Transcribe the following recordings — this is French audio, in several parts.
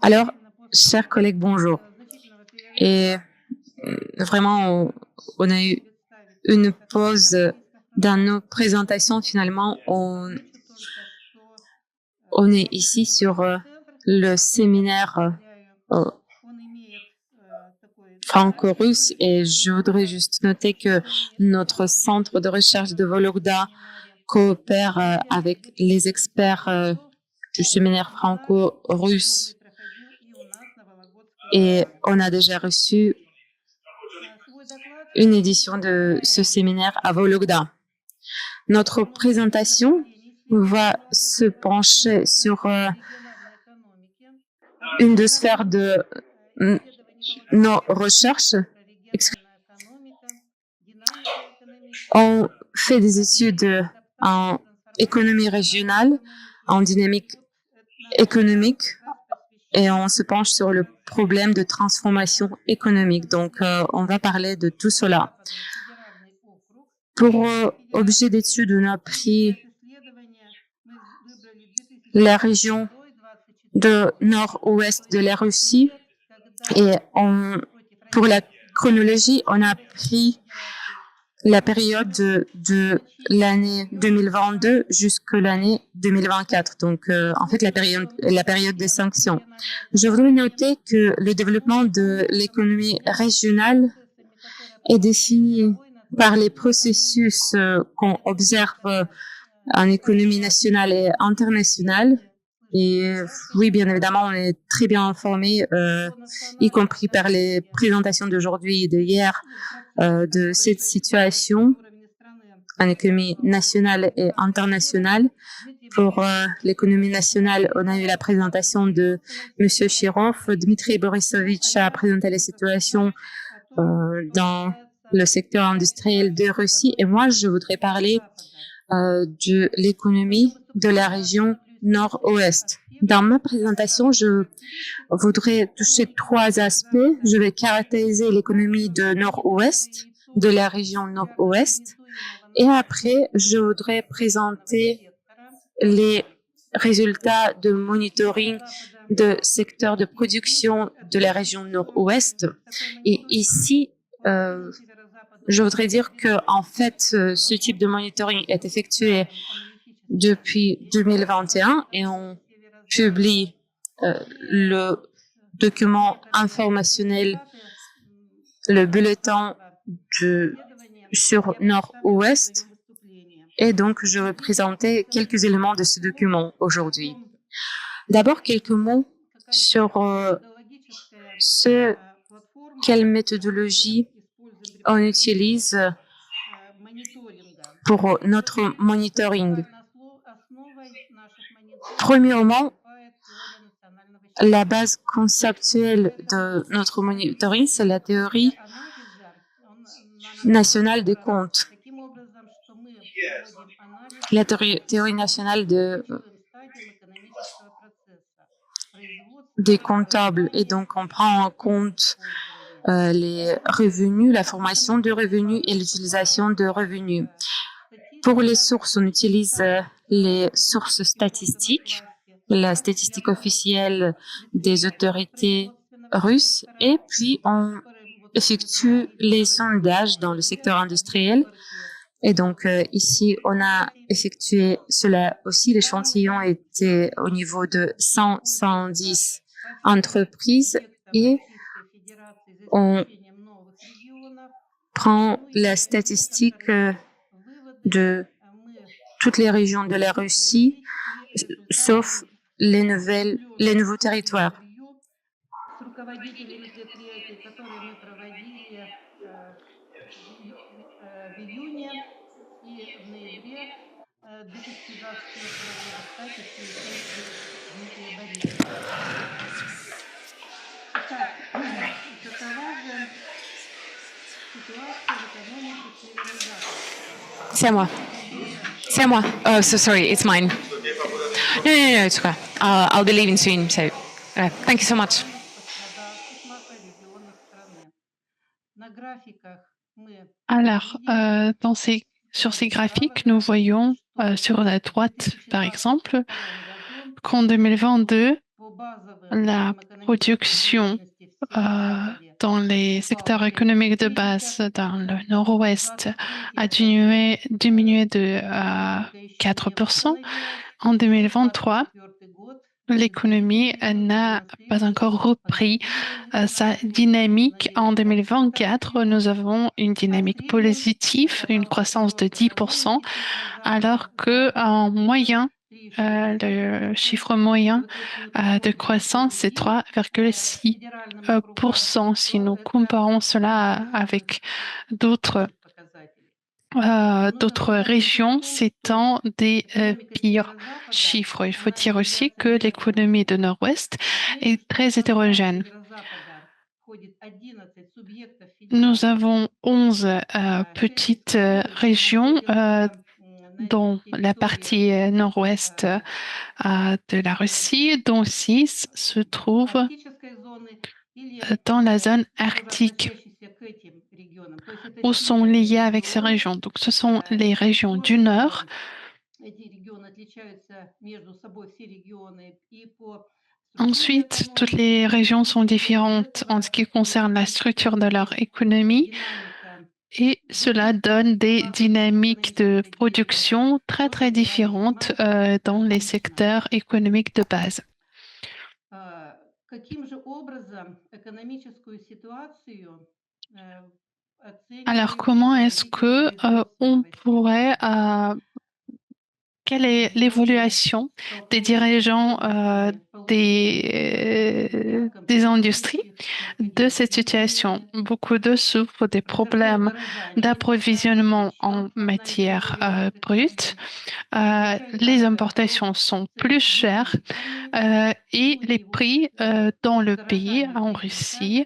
Alors, chers collègues, bonjour. Et vraiment, on a eu une pause dans nos présentations. Finalement, on est ici sur le séminaire franco-russe et je voudrais juste noter que notre centre de recherche de Vologda coopère avec les experts du séminaire franco-russe et on a déjà reçu une édition de ce séminaire à Vologda. Notre présentation va se pencher sur une des sphères de nos recherches. On fait des études en économie régionale, en dynamique économique, et on se penche sur le problème de transformation économique. Donc, on va parler de tout cela. Pour objet d'étude, on a pris la région de nord-ouest de la Russie et pour la chronologie, on a pris la période de l'année 2022 jusqu'à l'année 2024. Donc, en fait, la période des sanctions. Je voudrais noter que le développement de l'économie régionale est défini par les processus qu'on observe en économie nationale et internationale. Et oui, bien évidemment, on est très bien informé, y compris par les présentations d'aujourd'hui et d'hier, de cette situation en économie nationale et internationale. Pour l'économie nationale, on a eu la présentation de M. Chirov. Dmitry Borisovitch a présenté la situation dans le secteur industriel de Russie. Et moi, je voudrais parler de l'économie de la région nord-ouest. Dans ma présentation, je voudrais toucher trois aspects. Je vais caractériser l'économie de nord-ouest, de la région nord-ouest. Et après, je voudrais présenter les résultats de monitoring de secteurs de production de la région nord-ouest. Et ici, je voudrais dire que, en fait, ce type de monitoring est effectué depuis 2021 et on publie le document informationnel, le bulletin sur Nord-Ouest. Et donc, je vais présenter quelques éléments de ce document aujourd'hui. D'abord, quelques mots sur quelle méthodologie on utilise pour notre monitoring. Premièrement, la base conceptuelle de notre monitoring, c'est la théorie nationale des comptes. La théorie nationale des comptables. Et donc, on prend en compte les revenus, la formation de revenus et l'utilisation de revenus. Pour les sources, on utilise les sources statistiques, la statistique officielle des autorités russes, et puis on effectue les sondages dans le secteur industriel. Et donc, ici, on a effectué cela aussi. L'échantillon était au niveau de 110 entreprises et on prend la statistique de toutes les régions de la Russie, sauf les nouveaux territoires. C'est à moi. C'est à moi. Oh, so sorry, it's mine. No, it's okay. I'll be leaving soon, so thank you so much. Alors, sur ces graphiques, nous voyons sur la droite, par exemple, qu'en 2022, la production dans les secteurs économiques de base dans le nord-ouest a diminué de 4%. En 2023, l'économie n'a pas encore repris sa dynamique. En 2024, nous avons une dynamique positive, une croissance de 10%, alors qu'en moyen, le chiffre moyen de croissance, c'est 3,6%. Si nous comparons cela avec d'autres régions, c'est un des pires chiffres. Il faut dire aussi que l'économie de Nord-Ouest est très hétérogène. Nous avons 11 petites régions dans la partie nord-ouest de la Russie, dont 6 se trouvent dans la zone arctique ou sont liées avec ces régions. Donc, ce sont les régions du nord. Ensuite, toutes les régions sont différentes en ce qui concerne la structure de leur économie et cela donne des dynamiques de production très, très différentes dans les secteurs économiques de base. Alors, comment est-ce que on pourrait quelle est l'évaluation des dirigeants des industries de cette situation? Beaucoup d'eux souffrent des problèmes d'approvisionnement en matières brutes. Les importations sont plus chères et les prix dans le pays, en Russie,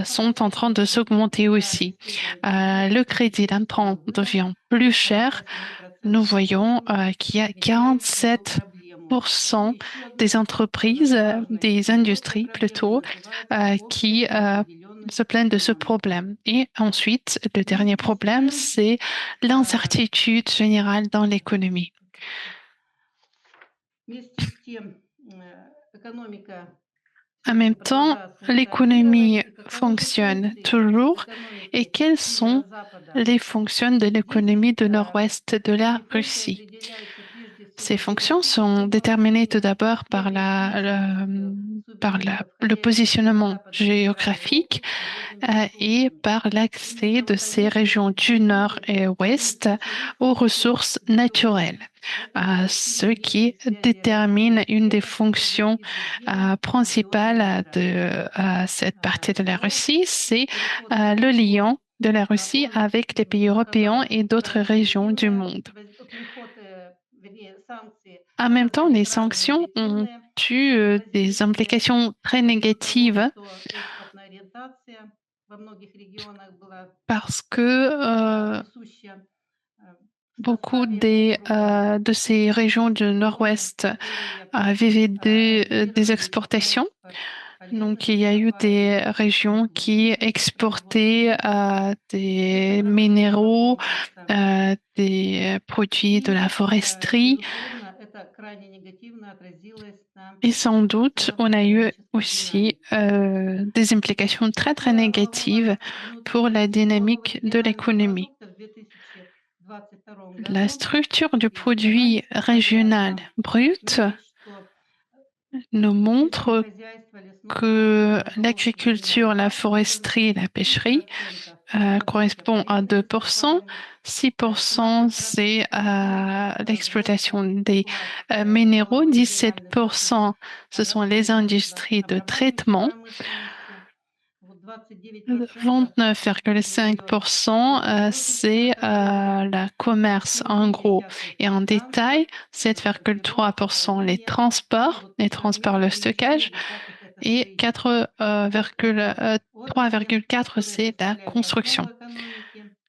sont en train de s'augmenter aussi. Le crédit d'emprunt devient plus cher. Nous voyons qu'il y a 47% des entreprises, des industries plutôt, qui se plaignent de ce problème. Et ensuite, le dernier problème, c'est l'incertitude générale dans l'économie. En même temps, l'économie fonctionne toujours. Et quelles sont les fonctions de l'économie du nord-ouest de la Russie? Ces fonctions sont déterminées tout d'abord par le positionnement géographique et par l'accès de ces régions du nord et ouest aux ressources naturelles. Ce qui détermine une des fonctions principales de cette partie de la Russie, c'est le lien de la Russie avec les pays européens et d'autres régions du monde. En même temps, les sanctions ont eu des implications très négatives parce que beaucoup de ces régions du nord-ouest vivaient des exportations. Donc, il y a eu des régions qui exportaient des minéraux, des produits de la foresterie. Et sans doute, on a eu aussi des implications très, très négatives pour la dynamique de l'économie. La structure du produit régional brut nous montre que l'agriculture, la foresterie, la pêcherie correspond à 2%. 6%, c'est l'exploitation des minéraux. 17%, ce sont les industries de traitement. 29,5%, c'est le commerce en gros et en détail. 7,3%, les transports, le stockage. Et 3,4%, c'est la construction,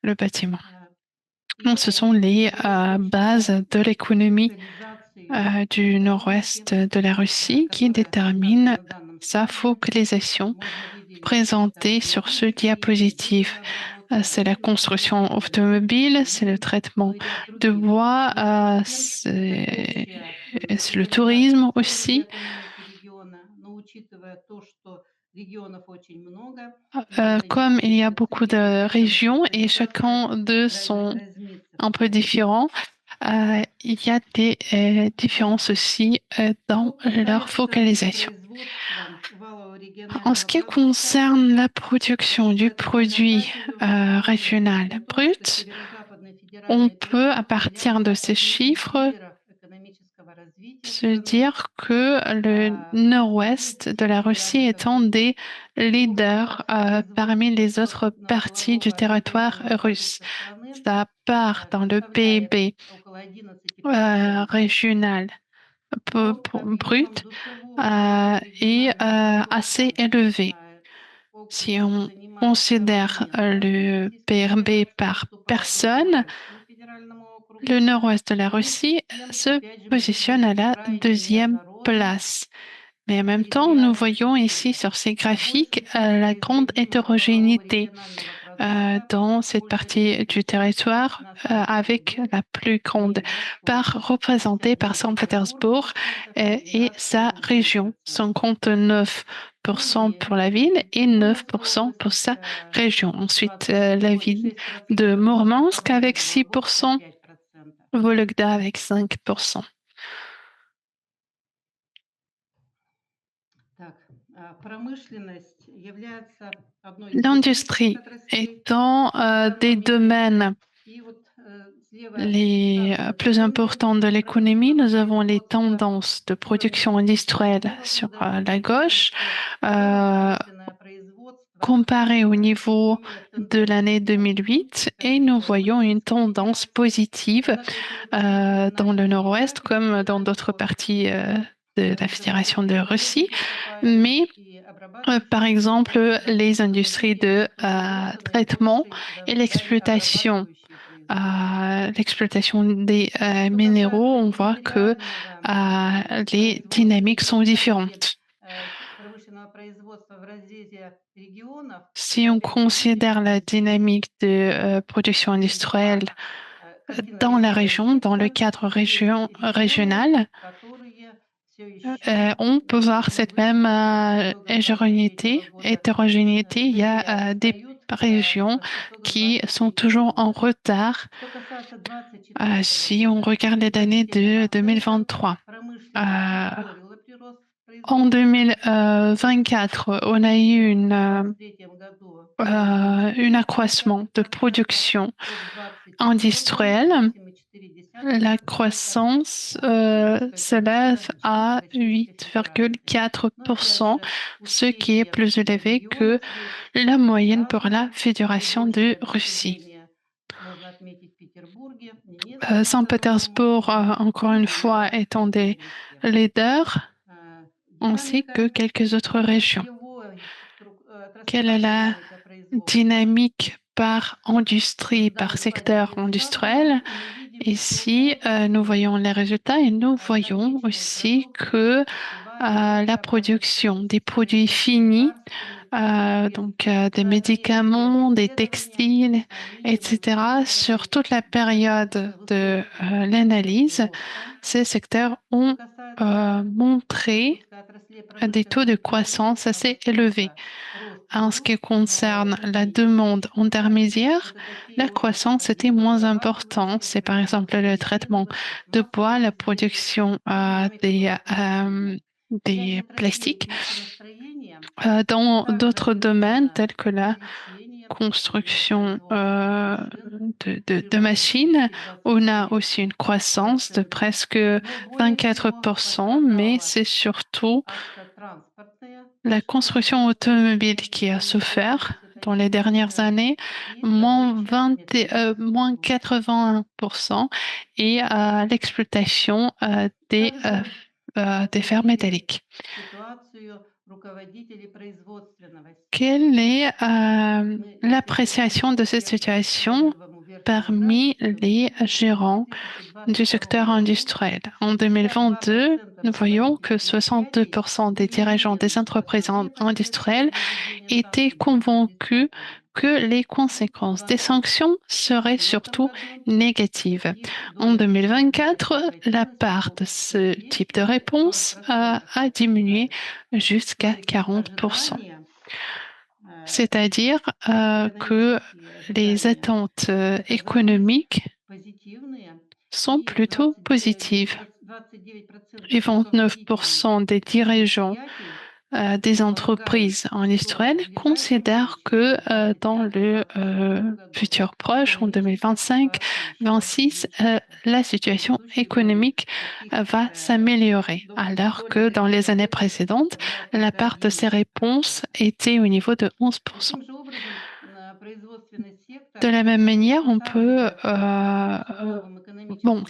le bâtiment. Donc, ce sont les bases de l'économie du nord-ouest de la Russie qui déterminent sa focalisation présentés sur ce diapositive. C'est la construction automobile, c'est le traitement de bois, c'est le tourisme aussi. Comme il y a beaucoup de régions et chacun d'eux sont un peu différents, il y a des différences aussi dans leur focalisation. En ce qui concerne la production du produit régional brut, on peut, à partir de ces chiffres, se dire que le nord-ouest de la Russie est un des leaders parmi les autres parties du territoire russe. Sa part dans le PIB régional brut est assez élevée. Si on considère le PRB par personne, le nord-ouest de la Russie se positionne à la deuxième place. Mais en même temps, nous voyons ici sur ces graphiques la grande hétérogénéité dans cette partie du territoire avec la plus grande part représentée par Saint-Pétersbourg et sa région, 59% pour la ville et 9% pour sa région. Ensuite, la ville de Mourmansk avec 6%, Vologda avec 5%. L'industrie étant des domaines les plus importants de l'économie, nous avons les tendances de production industrielle sur la gauche, comparées au niveau de l'année 2008, et nous voyons une tendance positive dans le nord-ouest comme dans d'autres parties de la Fédération de Russie, mais par exemple, les industries de traitement et l'exploitation des minéraux, on voit que les dynamiques sont différentes. Si on considère la dynamique de production industrielle dans la région, dans le cadre régional, on peut voir cette même hétérogénéité. Il y a des régions qui sont toujours en retard si on regarde les données de 2023. En 2024, on a eu un accroissement de production industrielle. La croissance s'élève à 8,4%, ce qui est plus élevé que la moyenne pour la Fédération de Russie. Saint-Pétersbourg, encore une fois, étant des leaders, ainsi que quelques autres régions. Quelle est la dynamique par industrie, par secteur industriel? Ici, nous voyons les résultats et nous voyons aussi que la production des produits finis, donc des médicaments, des textiles, etc., sur toute la période de l'analyse, ces secteurs ont montré des taux de croissance assez élevés. En ce qui concerne la demande intermédiaire, la croissance était moins importante. C'est par exemple le traitement de bois, la production des plastiques. Dans d'autres domaines tels que la construction de machines, on a aussi une croissance de presque 24%, mais c'est surtout la construction automobile qui a souffert dans les dernières années, moins 81%, et l'exploitation des fers métalliques. Quelle est l'appréciation de cette situation parmi les gérants du secteur industriel. En 2022, nous voyons que 62% des dirigeants des entreprises industrielles étaient convaincus que les conséquences des sanctions seraient surtout négatives. En 2024, la part de ce type de réponse a diminué jusqu'à 40%. C'est-à-dire que les attentes économiques sont plutôt positives. Et 29% des dirigeants des entreprises industrielles considèrent que dans le futur proche, en 2025-26, la situation économique va s'améliorer, alors que dans les années précédentes, la part de ces réponses était au niveau de 11%. De la même manière, on peut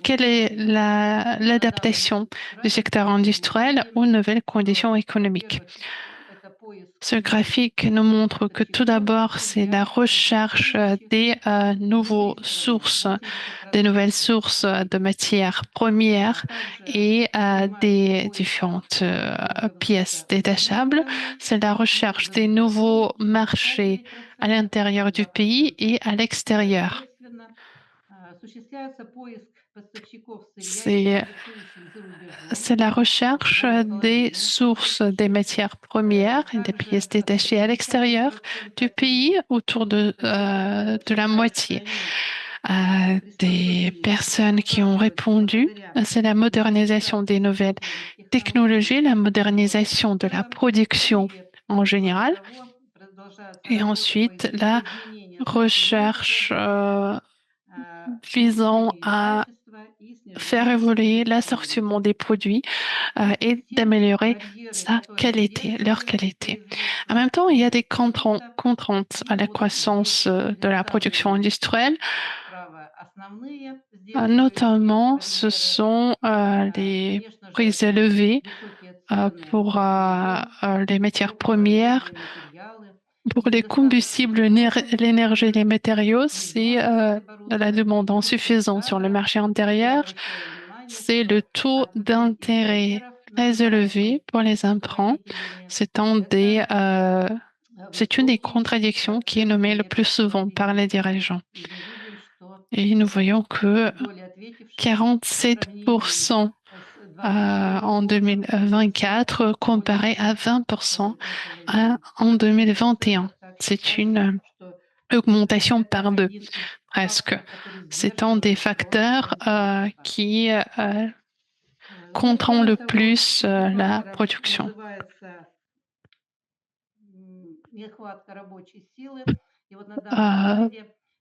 quelle est l'adaptation du secteur industriel aux nouvelles conditions économiques? Ce graphique nous montre que tout d'abord, c'est la recherche des nouvelles sources de matières premières et des différentes pièces détachables. C'est la recherche des nouveaux marchés à l'intérieur du pays et à l'extérieur. C'est la recherche des sources des matières premières et des pièces détachées à l'extérieur du pays, autour de la moitié des personnes qui ont répondu. C'est la modernisation des nouvelles technologies, la modernisation de la production en général, et ensuite la recherche visant à faire évoluer l'assortiment des produits et d'améliorer leur qualité. En même temps, il y a des contraintes à la croissance de la production industrielle. Notamment, ce sont les prix élevés pour les matières premières. Pour les combustibles, l'énergie et les matériaux, c'est la demande insuffisante sur le marché intérieur. C'est le taux d'intérêt très élevé pour les emprunts. C'est une des contradictions qui est nommée le plus souvent par les dirigeants. Et nous voyons que 47% en 2024 comparé à 20% en 2021. C'est une augmentation par 2, presque. C'est un des facteurs qui contraint le plus la production.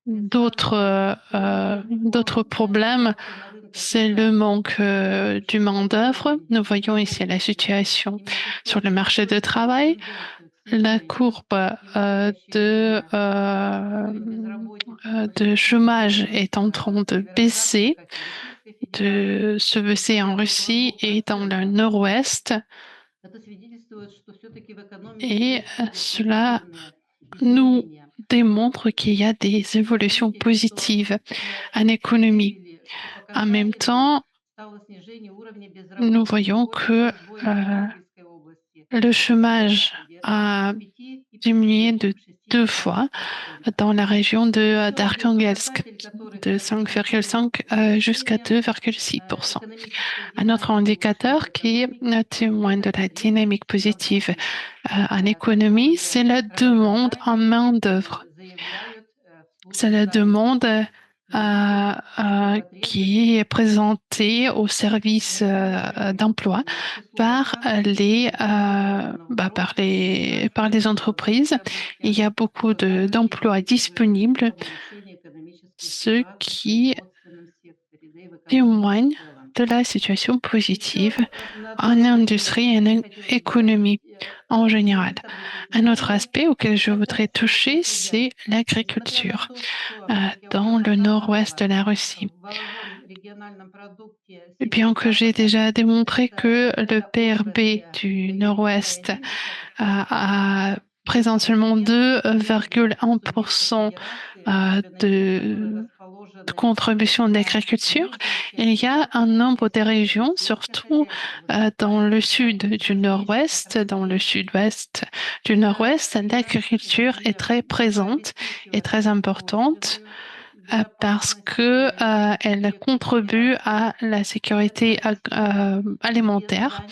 D'autres problèmes, c'est le manque du main-d'œuvre. Nous voyons ici la situation sur le marché du travail. La courbe de chômage est en train de se baisser en Russie et dans le nord-ouest. Et cela nous démontre qu'il y a des évolutions positives en économie. En même temps, nous voyons que le chômage a diminué de 2 fois dans la région d'Arkhangelsk, de 5,5 jusqu'à 2,6%. Un autre indicateur qui témoigne de la dynamique positive en économie, c'est la demande en main-d'œuvre. C'est la demande qui est présentée au service d'emploi par les entreprises. Il y a beaucoup d'emplois disponibles, ce qui témoigne de la situation positive en industrie et en économie en général. Un autre aspect auquel je voudrais toucher, c'est l'agriculture dans le nord-ouest de la Russie. Bien que j'ai déjà démontré que le PRB du nord-ouest a présente seulement 2,1% de contribution d'agriculture. Il y a un nombre de régions, surtout dans le sud du nord-ouest, dans le sud-ouest du nord-ouest, l'agriculture est très présente et très importante parce que elle contribue à la sécurité alimentaire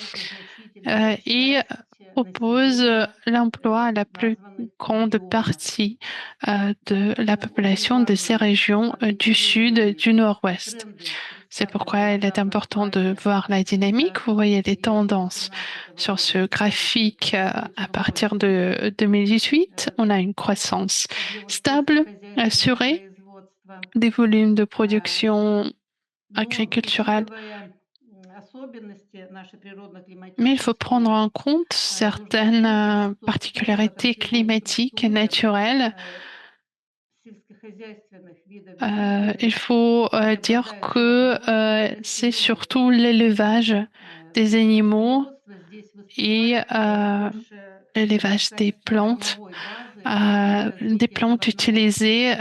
et propose l'emploi à la plus grande partie de la population de ces régions du sud, du nord-ouest. C'est pourquoi il est important de voir la dynamique. Vous voyez les tendances sur ce graphique à partir de 2018. On a une croissance stable, assurée, des volumes de production agriculturelle. Mais il faut prendre en compte certaines particularités climatiques et naturelles. Il faut dire que c'est surtout l'élevage des animaux et l'élevage des plantes utilisées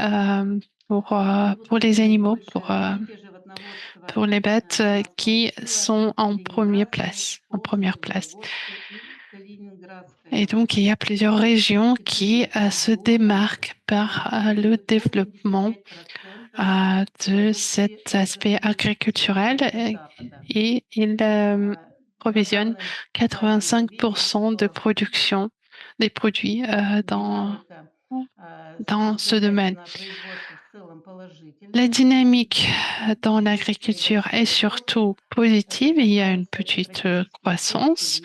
pour les animaux, pour les bêtes qui sont en première place. Et donc, il y a plusieurs régions qui se démarquent par le développement de cet aspect agriculturel et ils provisionnent 85% de production des produits dans ce domaine. La dynamique dans l'agriculture est surtout positive. Il y a une petite croissance,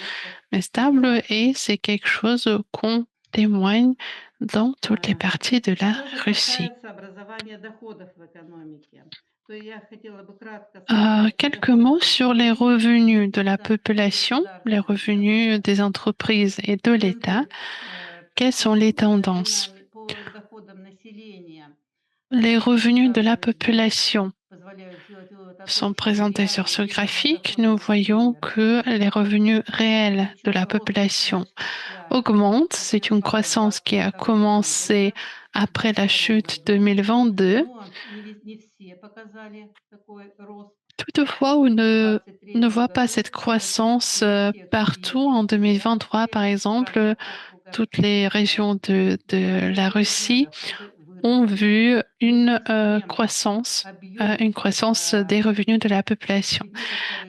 mais stable, et c'est quelque chose qu'on témoigne dans toutes les parties de la Russie. Quelques mots sur les revenus de la population, les revenus des entreprises et de l'État. Quelles sont les tendances? Les revenus de la population sont présentés sur ce graphique. Nous voyons que les revenus réels de la population augmentent. C'est une croissance qui a commencé après la chute 2022. Toutefois, on ne voit pas cette croissance partout. En 2023, par exemple, toutes les régions de la Russie ont vu une croissance des revenus de la population.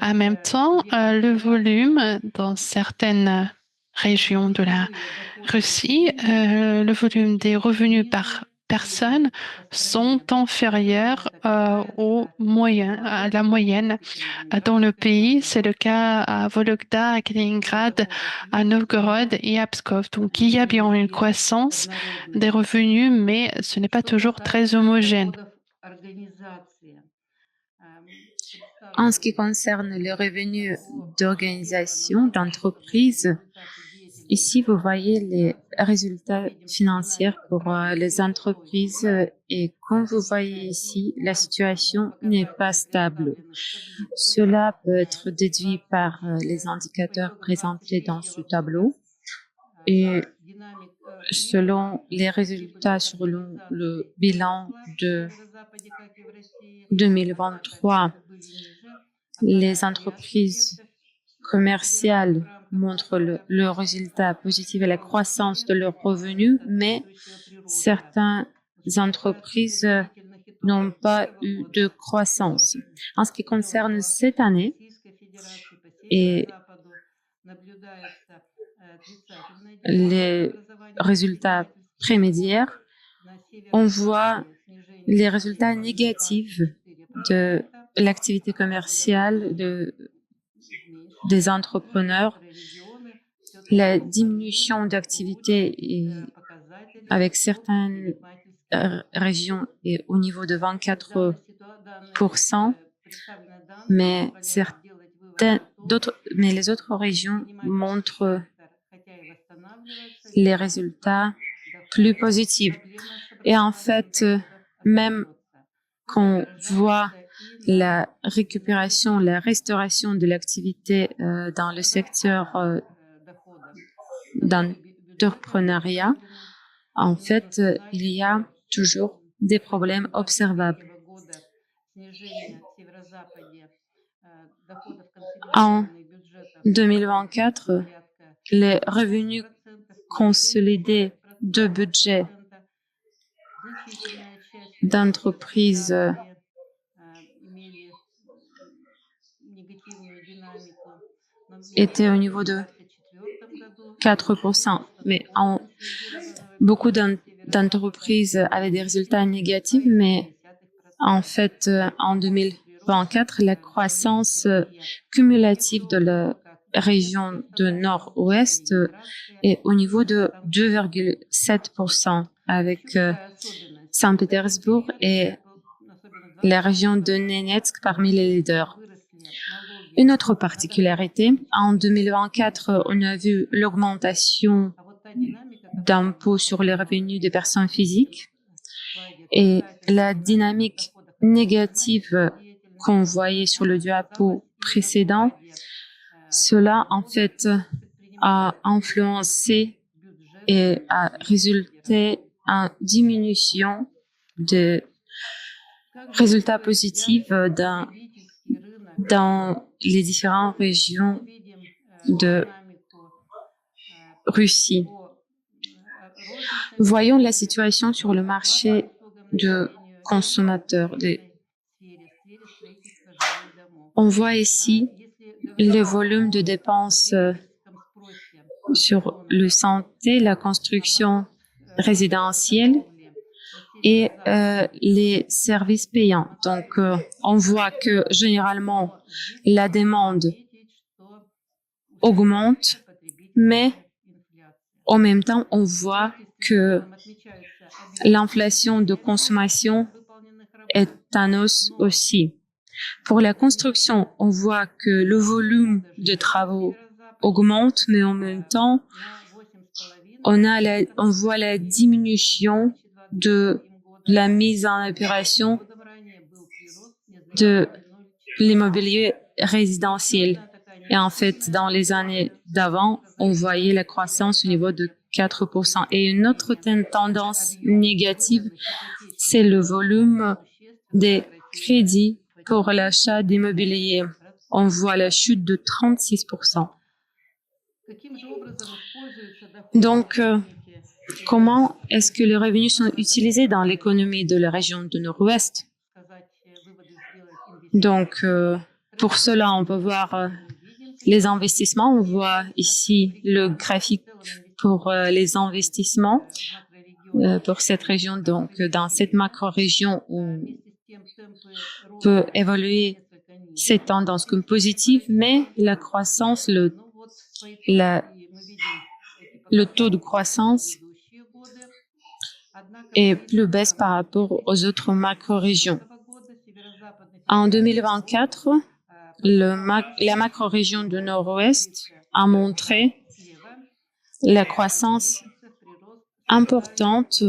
En même temps, le volume dans certaines régions de la Russie, le volume des revenus par personne sont inférieurs à la moyenne dans le pays. C'est le cas à Vologda, à Kaliningrad, à Novgorod et à Pskov. Donc, il y a bien une croissance des revenus, mais ce n'est pas toujours très homogène. En ce qui concerne les revenus d'organisation, d'entreprise, ici, vous voyez les résultats financiers pour les entreprises et comme vous voyez ici, la situation n'est pas stable. Cela peut être déduit par les indicateurs présentés dans ce tableau et selon les résultats sur le bilan de 2023, les entreprises commerciales montrent le résultat positif et la croissance de leurs revenus, mais certaines entreprises n'ont pas eu de croissance. En ce qui concerne cette année et les résultats prémédiaires, on voit les résultats négatifs de l'activité commerciale des entrepreneurs, la diminution d'activité avec certaines régions est au niveau de 24%, mais les autres régions montrent les résultats plus positifs. Et en fait, même qu'on voit la récupération, la restauration de l'activité dans le secteur d'entrepreneuriat, en fait, il y a toujours des problèmes observables. En 2024, les revenus consolidés de budget d'entreprises étaient au niveau de 4%, mais beaucoup d'entreprises avaient des résultats négatifs, mais en fait, en 2024, la croissance cumulative de la région de Nord-Ouest est au niveau de 2,7%, avec Saint-Pétersbourg et la région de Nenetsk parmi les leaders. Une autre particularité, en 2024, on a vu l'augmentation d'impôts sur les revenus des personnes physiques et la dynamique négative qu'on voyait sur le diapo précédent, cela en fait a influencé et a résulté en diminution de résultats positifs dans les différentes régions de Russie. Voyons la situation sur le marché de consommateurs. On voit ici le volume de dépenses sur le santé, la construction résidentielle et les services payants. Donc, on voit que généralement, la demande augmente, mais en même temps, on voit que l'inflation de consommation est en hausse aussi. Pour la construction, on voit que le volume de travaux augmente, mais en même temps, on voit la diminution de la mise en opération de l'immobilier résidentiel. Et en fait, dans les années d'avant, on voyait la croissance au niveau de 4%. Et une autre tendance négative, c'est le volume des crédits pour l'achat d'immobilier. On voit la chute de 36%. Donc, comment est-ce que les revenus sont utilisés dans l'économie de la région de Nord-Ouest? Donc, pour cela, on peut voir les investissements. On voit ici le graphique pour les investissements pour cette région. Donc, dans cette macro-région, on peut évaluer cette tendance comme positive, mais la croissance, le taux de croissance est plus baisse par rapport aux autres macro-régions. En 2024, la macro-région du Nord-Ouest a montré la croissance importante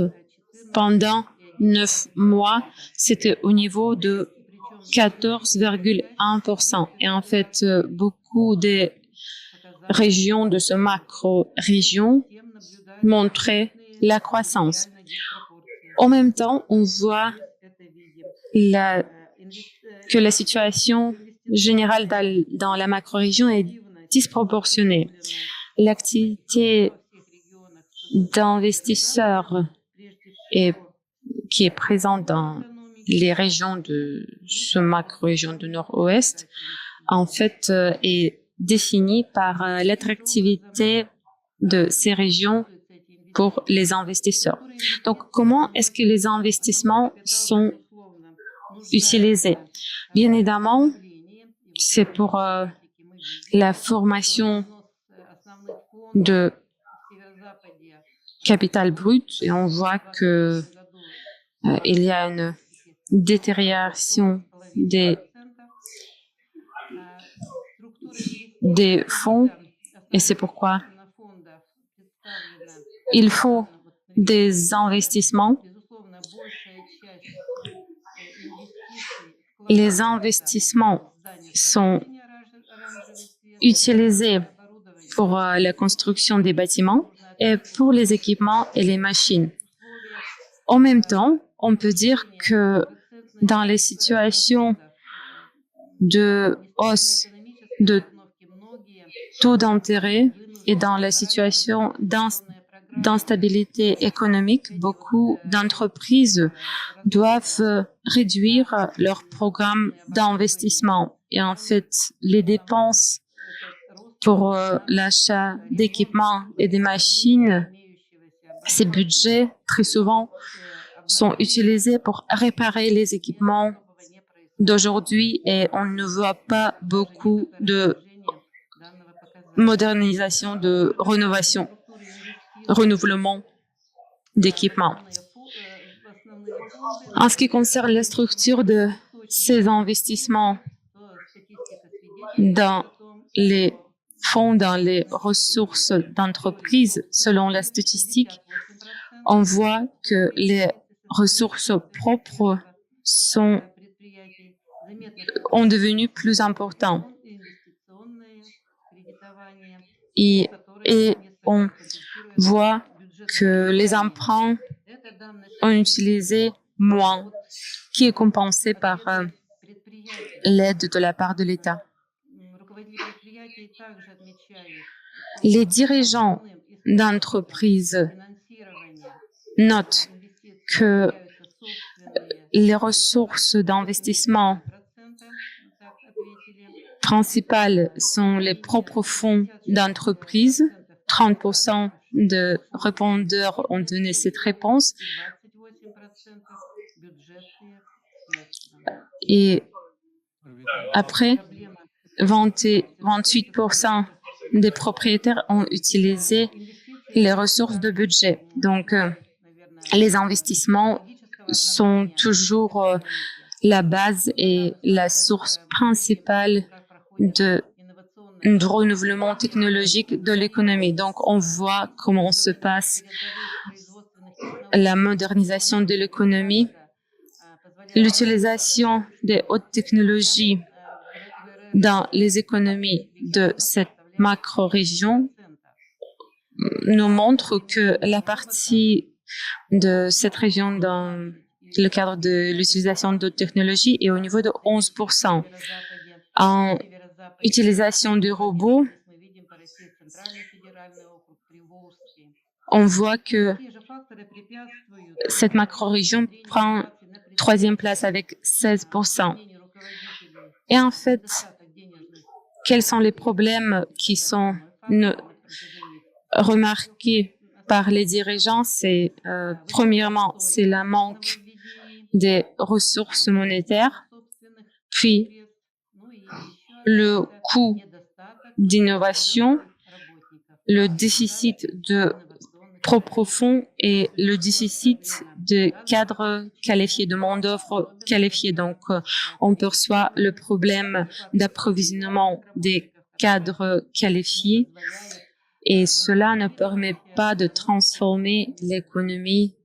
pendant 9 mois. C'était au niveau de 14,1%. Et en fait, beaucoup des régions de ce macro-région montraient la croissance. En même temps, on voit que la situation générale dans la macro-région est disproportionnée. L'activité d'investisseurs qui est présente dans les régions de ce macro-région du Nord-Ouest, en fait, est définie par l'attractivité de ces régions pour les investisseurs. Donc, comment est-ce que les investissements sont utilisés? Bien évidemment, c'est pour la formation de capital brut et on voit que il y a une détérioration des fonds et c'est pourquoi il faut des investissements. Les investissements sont utilisés pour la construction des bâtiments et pour les équipements et les machines. En même temps, on peut dire que dans les situations de hausse de taux d'intérêt et dans la situation d'instabilité économique, beaucoup d'entreprises doivent réduire leur programme d'investissement. Et en fait, les dépenses pour l'achat d'équipements et des machines, ces budgets, très souvent, sont utilisés pour réparer les équipements d'aujourd'hui et on ne voit pas beaucoup de modernisation, de renouvellement d'équipements. En ce qui concerne la structure de ces investissements dans les fonds, dans les ressources d'entreprise, selon la statistique, on voit que les ressources propres ont devenu plus importantes. Et on voit que les emprunts ont utilisé moins, qui est compensé par l'aide de la part de l'État. Les dirigeants d'entreprises notent que les ressources d'investissement principales sont les propres fonds d'entreprise. 30% de répondeurs ont donné cette réponse. Et après, 28% des propriétaires ont utilisé les ressources de budget. Donc, les investissements sont toujours la base et la source principale de renouvellement technologique de l'économie. Donc, on voit comment se passe la modernisation de l'économie, l'utilisation des hautes technologies dans les économies de cette macro-région nous montre que la partie de cette région dans le cadre de l'utilisation d'autres technologies est au niveau de 11%. En utilisation de robots, on voit que cette macro-région prend troisième place avec 16%. Et en fait, quels sont les problèmes qui sont remarqués par les dirigeants? C'est premièrement, c'est le manque des ressources monétaires, puis le coût d'innovation, le déficit de propres fonds et le déficit de cadres qualifiés, de main-d'œuvre qualifiée. Donc, on perçoit le problème d'approvisionnement des cadres qualifiés et cela ne permet pas de transformer l'économie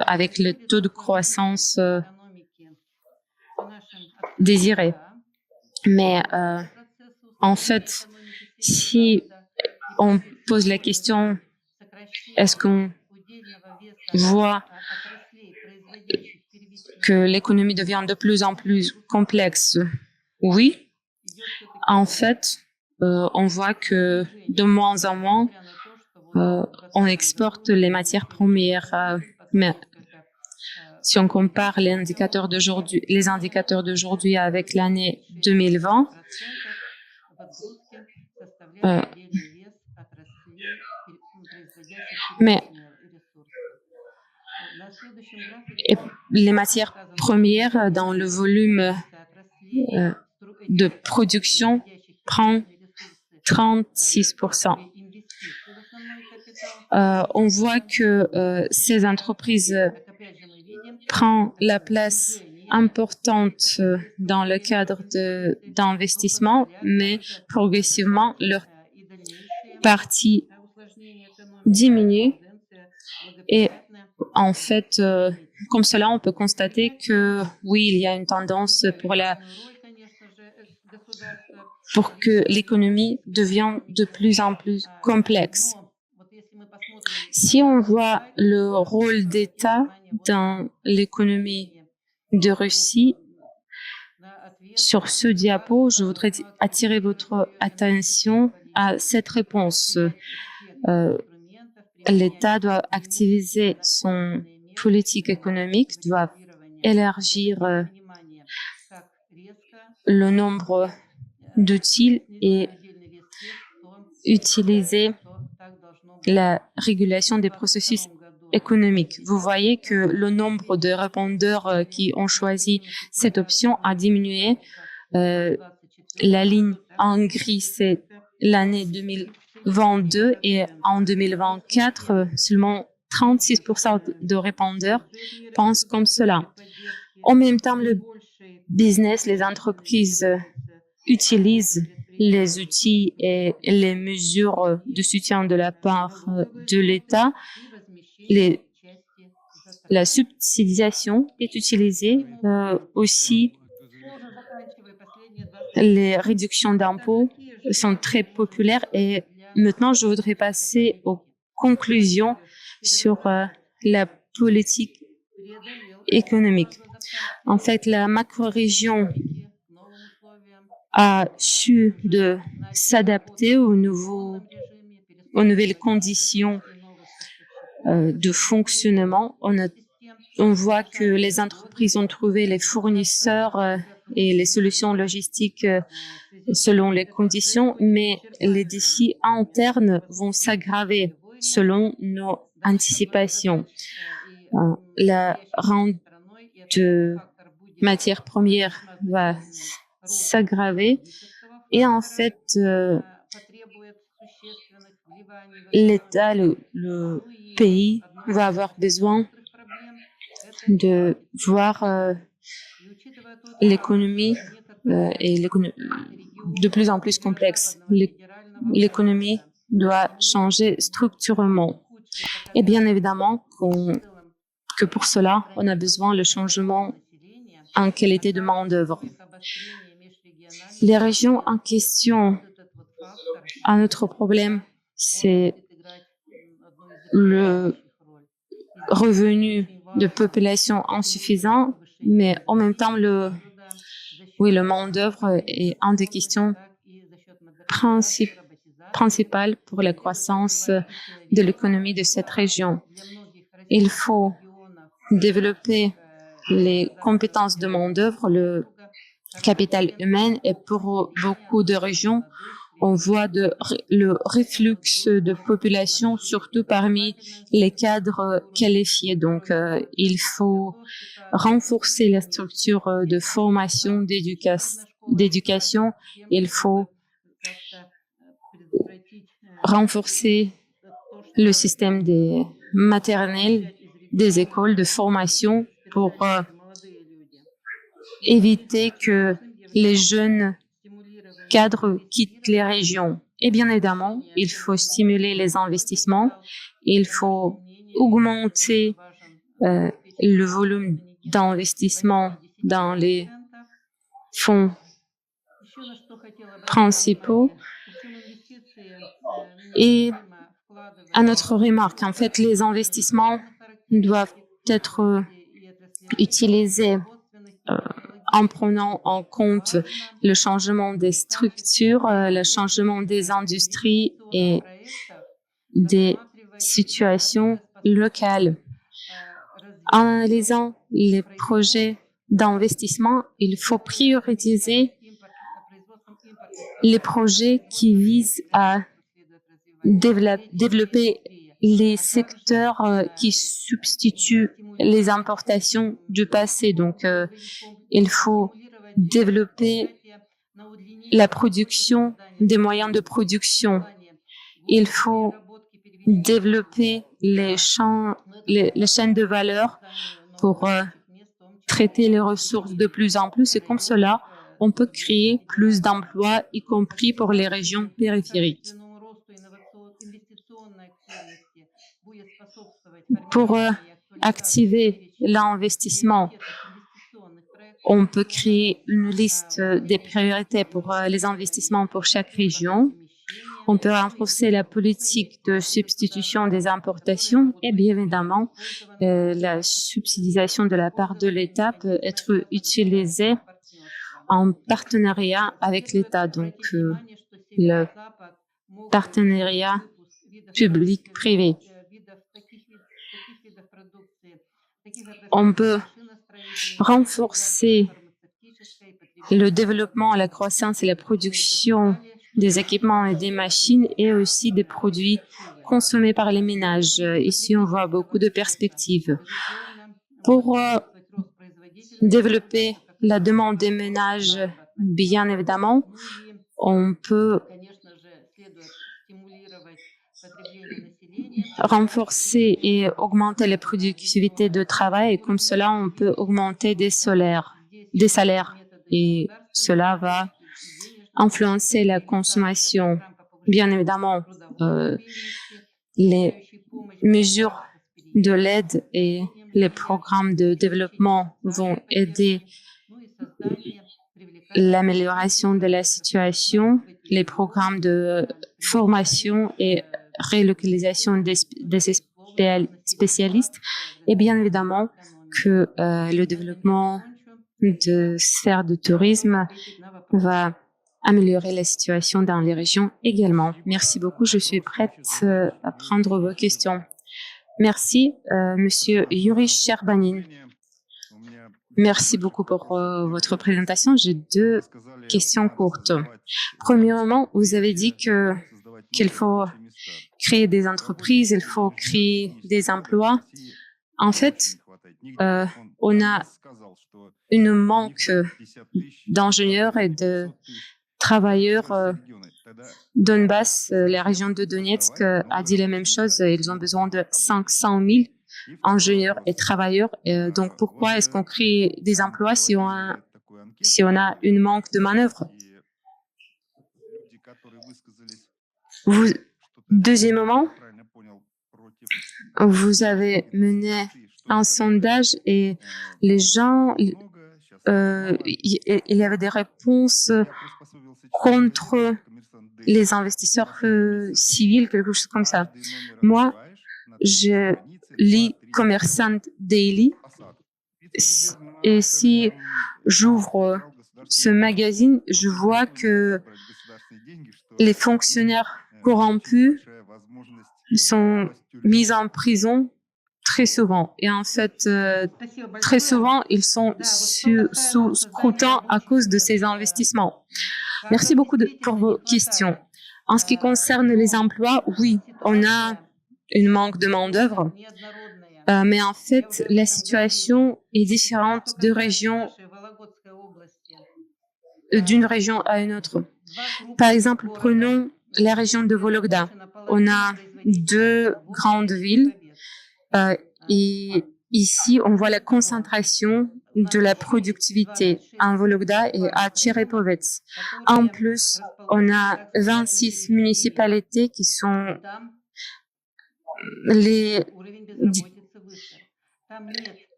avec le taux de croissance désiré. Mais en fait, si on pose la question, est-ce qu'on voit que l'économie devient de plus en plus complexe? Oui. En fait, on voit que de moins en moins, on exporte les matières premières. Mais si on compare les indicateurs d'aujourd'hui avec l'année 2020, mais les matières premières dans le volume de production prend 36%. On voit que ces entreprises prennent la place importante dans le cadre d'investissement, mais progressivement, leur partie diminue. Et en fait, comme cela, on peut constater que oui, il y a une tendance pour que l'économie devienne de plus en plus complexe. Si on voit le rôle d'État dans l'économie de Russie, sur ce diapo, je voudrais attirer votre attention à cette réponse. L'État doit activiser son politique économique, doit élargir le nombre d'outils et utiliser la régulation des processus économiques. Vous voyez que le nombre de répondeurs qui ont choisi cette option a diminué. La ligne en gris, c'est l'année 2022 et en 2024, seulement 36% de répondeurs pensent comme cela. En même temps, le business, les entreprises utilisent les outils et les mesures de soutien de la part de l'État. La subsidisation est utilisée aussi. Les réductions d'impôts sont très populaires et maintenant je voudrais passer aux conclusions sur la politique économique. En fait, la macro-région a su de s'adapter aux nouvelles conditions de fonctionnement. On voit que les entreprises ont trouvé les fournisseurs et les solutions logistiques selon les conditions, mais les défis internes vont s'aggraver selon nos anticipations. La rente de matières premières va s'aggraver et en fait, l'État, le pays va avoir besoin de voir l'économie et de plus en plus complexe. L'économie doit changer structurellement. Et bien évidemment que pour cela, on a besoin de changement en qualité de main-d'œuvre. Les régions en question, un autre problème, c'est le revenu de population insuffisant, mais en même temps, le main-d'œuvre est une des questions principales pour la croissance de l'économie de cette région. Il faut développer les compétences de main-d'œuvre, le capital humain, et pour beaucoup de régions, on voit le reflux de population, surtout parmi les cadres qualifiés. Donc, il faut renforcer la structure de formation, d'éducation. Il faut renforcer le système des maternelles, des écoles de formation pour éviter que les jeunes cadres quittent les régions. Et bien évidemment, il faut stimuler les investissements, il faut augmenter le volume d'investissement dans les fonds principaux. Et à notre remarque, en fait, les investissements doivent être utilisés en prenant en compte le changement des structures, le changement des industries et des situations locales. En analysant les projets d'investissement, il faut prioriser les projets qui visent à développer les secteurs qui substituent les importations du passé. Donc, il faut développer la production des moyens de production. Il faut développer les chaînes de valeur pour traiter les ressources de plus en plus. Et comme cela, on peut créer plus d'emplois, y compris pour les régions périphériques. Pour activer l'investissement, on peut créer une liste des priorités pour les investissements pour chaque région On peut renforcer la politique de substitution des importations et bien évidemment, la subsidisation de la part de l'État peut être utilisée en partenariat avec l'État. Donc, le partenariat public-privé. On peut renforcer le développement, la croissance et la production des équipements et des machines et aussi des produits consommés par les ménages. Ici, on voit beaucoup de perspectives. Pour développer la demande des ménages, bien évidemment, on peut renforcer et augmenter la productivité de travail et comme cela, on peut augmenter des salaires et cela va influencer la consommation. Bien évidemment, les mesures de l'aide et les programmes de développement vont aider l'amélioration de la situation, les programmes de formation et relocalisation des spécialistes et bien évidemment que le développement de sphères de tourisme va améliorer la situation dans les régions également. Merci beaucoup. Je suis prête à prendre vos questions. Merci, Monsieur Yuri Sherbanin. Merci beaucoup pour votre présentation. J'ai deux questions courtes. Premièrement, vous avez dit qu'il faut créer des entreprises, il faut créer des emplois. En fait, on a une manque d'ingénieurs et de travailleurs. Donbass, la région de Donetsk, a dit la même chose. Ils ont besoin de 500 000 ingénieurs et travailleurs. Donc, pourquoi est-ce qu'on crée des emplois si on a une manque de manœuvre? Deuxièmement, vous avez mené un sondage et les gens, il y avait des réponses contre les investisseurs civils, quelque chose comme ça. Moi, je lis Commerçant Daily et si j'ouvre ce magazine, je vois que les fonctionnaires corrompus sont mis en prison très souvent. Et en fait, très souvent, ils sont sous scrutin à cause de ces investissements. Merci beaucoup pour vos questions. En ce qui concerne les emplois, oui, on a une manque de main-d'œuvre, mais en fait, la situation est différente d'une région à une autre. Par exemple, prenons la région de Vologda. On a deux grandes villes et ici, on voit la concentration de la productivité à Vologda et à Tcherepovets. En plus, on a 26 municipalités qui sont les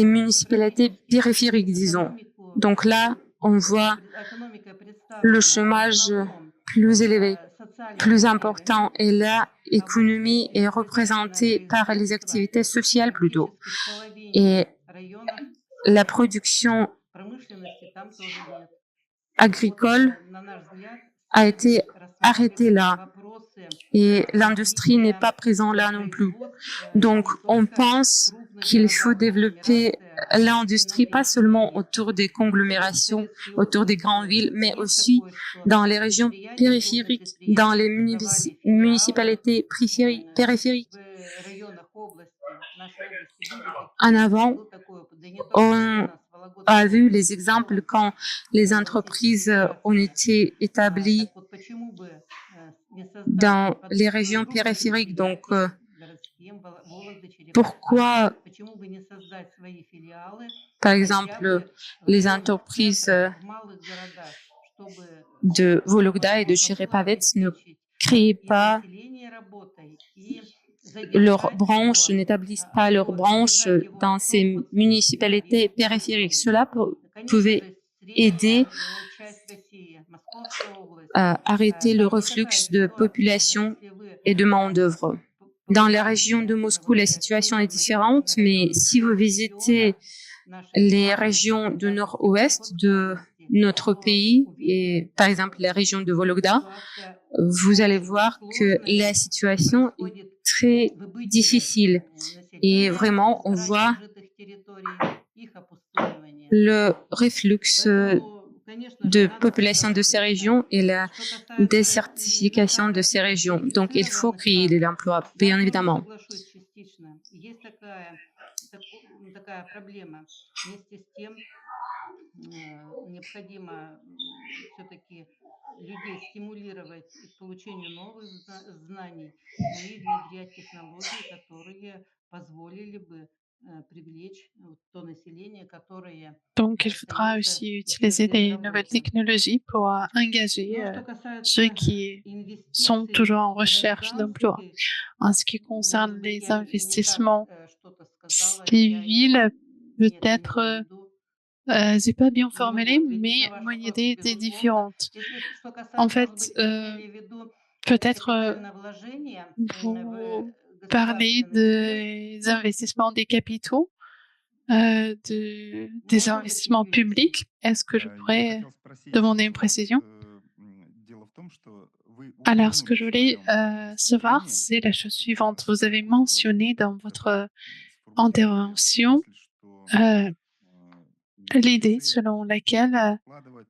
municipalités périphériques, disons. Donc là, on voit le chômage plus élevé, plus important, et l'économie est représentée par les activités sociales plutôt. Et la production agricole a été arrêtée là et l'industrie n'est pas présente là non plus. Donc, on pense qu'il faut développer l'industrie pas seulement autour des conglomérations, autour des grandes villes, mais aussi dans les régions périphériques, dans les municipalités périphériques. En avant, on a vu les exemples quand les entreprises ont été établies dans les régions périphériques. Donc, pourquoi, par exemple, les entreprises de Vologda et de Tcherepovets ne créent pas leurs branches, n'établissent pas leurs branches dans ces municipalités périphériques. Cela pouvait aider arrêter le reflux de population et de main-d'œuvre. Dans la région de Moscou, la situation est différente, mais si vous visitez les régions du nord-ouest de notre pays, et par exemple la région de Vologda, vous allez voir que la situation est très difficile. Et vraiment, on voit le reflux de population de ces régions et la désertification de ces régions. Donc, il faut créer de l'emploi, bien évidemment. людей стимулировать к получению новых знаний, но и внедрять технологии, которые позволили бы привлечь то население, которое Donc, il faudra остается aussi utiliser des nouvelles безработным. technologies pour engager Но что ceux касается qui sont инвестиций toujours en в recherche d'emploi. гражданский, En ce qui может concerne быть, les я не так investissements что-то сказала, я civils, не это peut-être, имела в виду. c'est pas bien Не могу formulé, ответить mais на ваш mon вопрос, idée était безусловно. différente. Если что En касается, может fait, быть, вы имели в виду peut-être капитальное вложение именно vous в parlez государственный бюджет, des investissements des capitaux, des можно investissements закрепить. publics. Est-ce que je Я pourrais хотел спросить demander une вот, précision? дело в том, что вы Alors, ce упомянули que je в voulais своем savoir, выступлении, c'est la chose suivante. Vous avez mentionné dans votre сформулировали intervention мысль, что euh, l'idée инвестиции selon laquelle вкладывать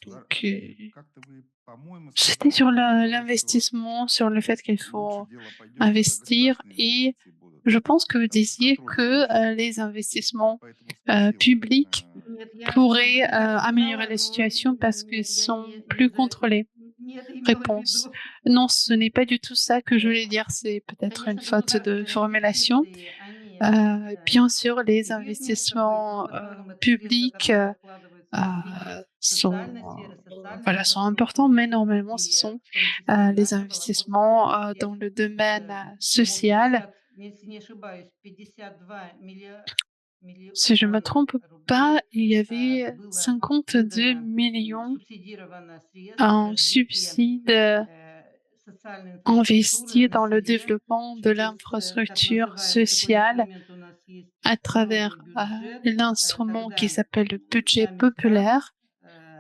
donc, и как-то вы, по-моему, c'était сказали sur по поводу того, что l'investissement, sur le fait qu'il лучше faut дело пойдет, когда investir государственные et инвестиции будут je pense que vous под disiez контролем que больше. les investissements Поэтому спросил, publics Нет, я, может pourraient быть, не так améliorer сказала, la но situation parce qu'ils я sont plus contrôlés. не это имела в Réponse. виду. Non, ce n'est pas du tout ça que je voulais dire, c'est peut-être une Конечно, faute de государственные formulation. инвестиции, они Bien sûr, les имеют место быть, но investissements в основном это средства, publics которые вкладываются в развитие sont, социальной сферы, социальной voilà, sont importants, инфраструктуры, mais normalement, ce и sont в том числе, да, les Вологодская investissements область, dans le domaine по-моему, social. 50, если не ошибаюсь, 52 Si je ne me миллиона trompe pas, рублей il y avait было 52 выдано, millions субсидировано средств в en развитие subsides социальной инфраструктуры investis dans le населения développement de через так l'infrastructure называемый такой sociale инструмент у нас есть à новый travers бюджет, l'instrument qui когда s'appelle le budget на местах populaire.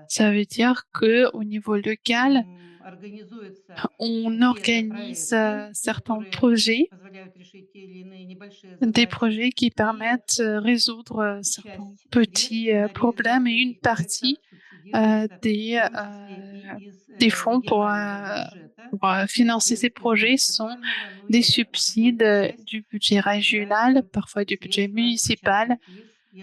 Ça veut dire que au niveau local, организуются on какие-то organise проекты, certains которые projets, позволяют решить те или иные небольшие des задачи, projets qui и permettent résoudre certains часть petits средств на problèmes et реализацию une этих проектов partie субсидируется, des, в том числе и из des fonds регионального бюджета, pour financer ces средств projets sont муниципального, ну des или subsides какую-то часть du budget составляют régional, parfois du budget средства municipal, частных лиц и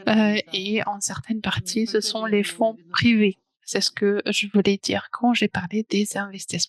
et организаций. en certaines parties, ce Только это sont я les имела в fonds виду. privés. C'est ce que je voulais dire quand j'ai parlé des investissements.